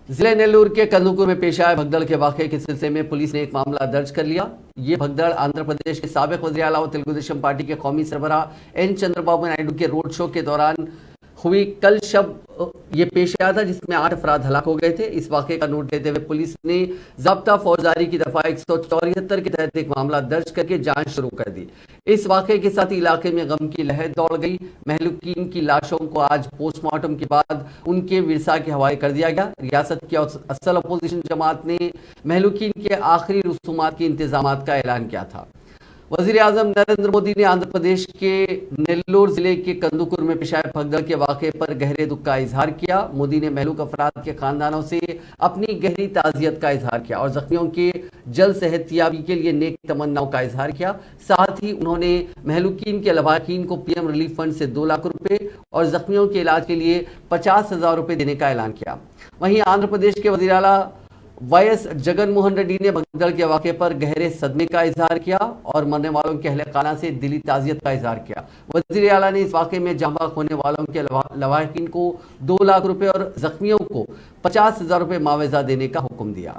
ضلع نیلور کے کندوکور میں پیش آئے بھگدڑ کے واقعے کے سلسلے میں پولیس نے ایک معاملہ درج کر لیا۔ یہ بھگدڑ آندھرا پردیش کے سابق وزیر اعلیٰ و تلگو دیشم پارٹی کے قومی سربراہ این چندر بابو نائیڈو کے روڈ شو کے دوران ہوئی کل شب یہ پیش آیا تھا، جس میں 8 افراد ہلاک ہو گئے تھے۔ اس واقعے کا نوٹ لیتے ہوئے پولیس نے ضابطہ فوجداری کی دفعہ 174 کے تحت ایک معاملہ درج کر کے جانچ شروع کر دی۔ اس واقعے کے ساتھ علاقے میں غم کی لہر دوڑ گئی۔ مہلوکین کی لاشوں کو آج پوسٹ مارٹم کے بعد ان کے ورثاء کے حوالے کر دیا گیا۔ ریاست کی اصل اپوزیشن جماعت نے مہلوکین کے آخری رسومات کے انتظامات کا اعلان کیا تھا۔ وزیر اعظم نریندر مودی نے آندھرا پردیش کے نیلور ضلع کے کندوکور میں پیش آئے بھگدڑ کے واقعے پر گہرے دکھ کا اظہار کیا۔ مودی نے مہلوک افراد کے خاندانوں سے اپنی گہری تعزیت کا اظہار کیا اور زخمیوں کے جلد صحت یابی کے لیے نیک تمناؤں کا اظہار کیا۔ ساتھ ہی انہوں نے مہلوکین کے لواحقین کو پی ایم ریلیف فنڈ سے 2 لاکھ روپے اور زخمیوں کے علاج کے لیے 50,000 روپے دینے کا اعلان کیا۔ وہیں آندھرا پردیش کے وزیر اعلیٰ وائی ایس جگن موہن ریڈی نے بھگدڑ کے واقعے پر گہرے صدمے کا اظہار کیا اور مرنے والوں کے اہل خانہ سے دلی تعزیت کا اظہار کیا۔ وزیر اعلیٰ نے اس واقعے میں جاں بحق ہونے والوں کے لواحقین کو 2 لاکھ روپے اور زخمیوں کو 50,000 روپے معاوضہ دینے کا حکم دیا۔